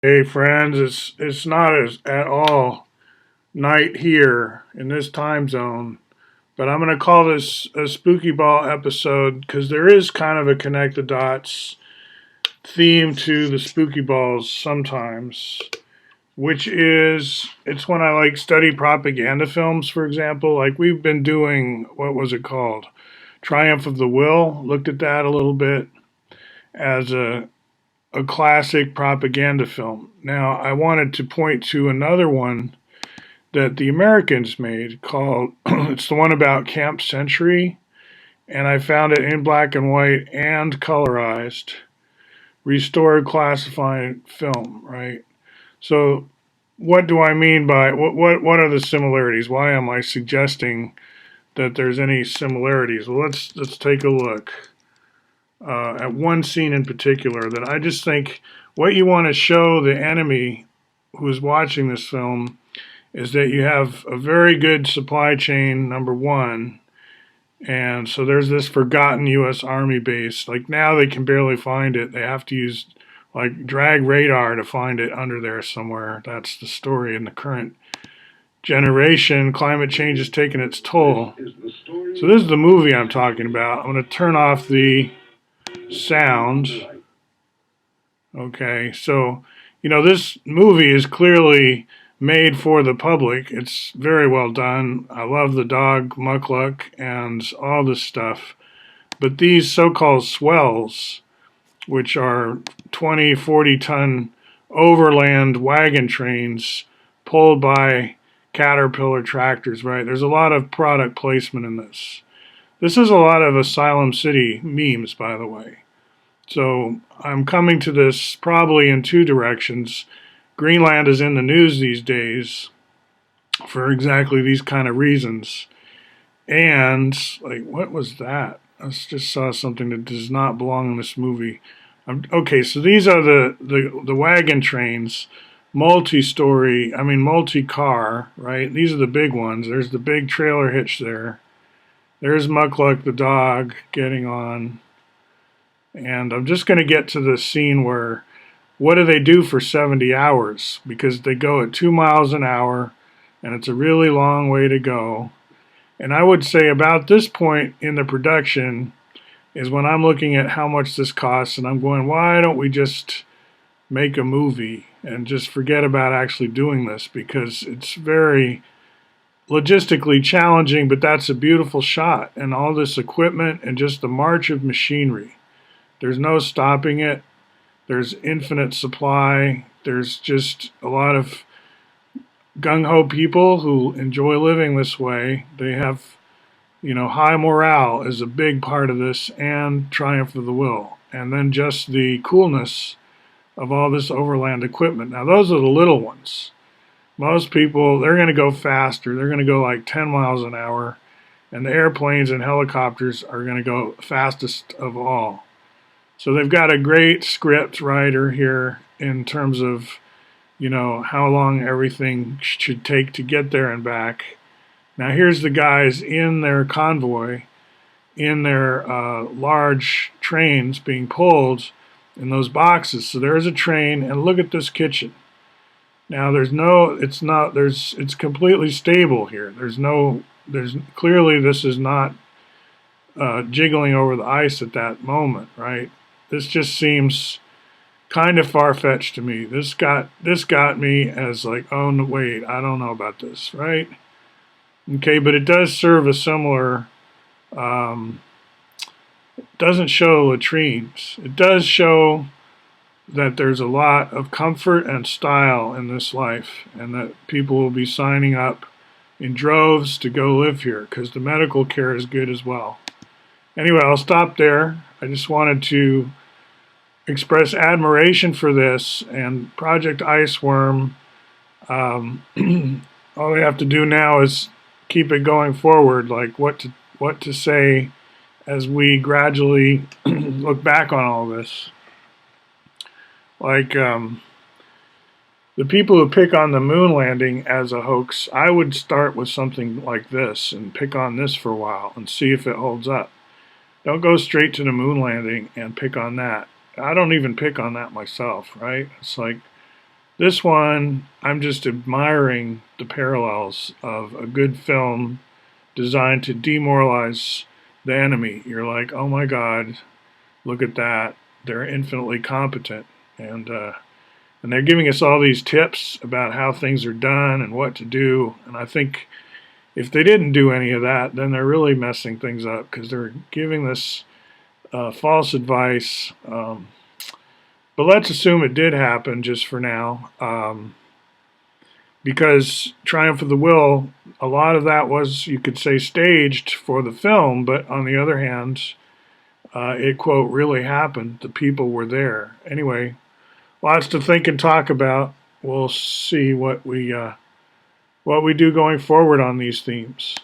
Hey friends, it's not as at all night here in this time zone, but I'm gonna call this a spooky ball episode because there is kind of a connect the dots theme to the spooky balls sometimes, which is it's when I like study propaganda films, for example. Like we've been doing what was it called? Triumph of the Will. Looked at that a little bit as a classic propaganda film. Now, I wanted to point to another one that the Americans made called, it's the one about Camp Century, and I found it in black and white and colorized, restored classified film, right? So, what do I mean by what are the similarities? Why am I suggesting that there's any similarities? Well, let's take a look at one scene in particular that I just think what you want to show the enemy who's watching this film is that you have a very good supply chain, number one. And so there's this forgotten U.S. Army base. Like now they can barely find it. They have to use like drag radar to find it under there somewhere. That's the story in the current generation. Climate change is taking its toll. So this is the movie I'm talking about. I'm going to turn off the sound. Okay, so this movie is clearly made for the public. It's very well done. I love the dog Muckluck and all this stuff. But these so-called swells, which are 20, 40-ton overland wagon trains pulled by Caterpillar tractors, right? There's a lot of product placement in this. This is a lot of Asylum City memes, by the way. So I'm coming to this probably in two directions. Greenland is in the news these days for exactly these kind of reasons. And like, what was that? I just saw something that does not belong in this movie. Okay, so these are the wagon trains, multi-story. I mean multi-car, right? These are the big ones. There's the big trailer hitch there. There's Muckluck the dog getting on. And I'm just going to get to the scene where what do they do for 70 hours? Because they go at 2 miles an hour and it's a really long way to go. And I would say about this point in the production is when I'm looking at how much this costs and I'm going, why don't we just make a movie and just forget about actually doing this? Because it's very logistically challenging, but that's a beautiful shot and all this equipment and just the march of machinery. There's no stopping it. There's infinite supply. There's just a lot of gung-ho people who enjoy living this way. They have, high morale is a big part of this and Triumph of the Will. And then just the coolness of all this overland equipment. Now, those are the little ones. Most people, they're going to go faster. They're going to go like 10 miles an hour. And the airplanes and helicopters are going to go fastest of all. So they've got a great script writer here in terms of, how long everything should take to get there and back. Now here's the guys in their convoy, in their large trains being pulled in those boxes. So there's a train, and look at this kitchen. Now it's completely stable here. There's clearly this is not jiggling over the ice at that moment, right? This just seems kind of far-fetched to me. This got me as like, oh no, wait, I don't know about this, right? Okay, but it does serve a similar. Um, doesn't show latrines. It does show that there's a lot of comfort and style in this life, and that people will be signing up in droves to go live here because the medical care is good as well. Anyway, I'll stop there. I just wanted to express admiration for this and Project Iceworm. Um, all we have to do now is keep it going forward, like what to say as we gradually look back on all this. Like the people who pick on the moon landing as a hoax, I would start with something like this and pick on this for a while and see if it holds up. Don't go straight to the moon landing and pick on that. I don't even pick on that myself, right? It's like This one, I'm just admiring the parallels of a good film designed to demoralize the enemy. You're like, oh my God, look at that. They're infinitely competent. And they're giving us all these tips about how things are done and what to do. And I think if they didn't do any of that, then they're really messing things up because they're giving this false advice. But let's assume it did happen just for now. Because Triumph of the Will, a lot of that was, you could say, staged for the film, but on the other hand, it, quote, really happened. The people were there. Anyway, lots to think and talk about. We'll see what we do going forward on these themes.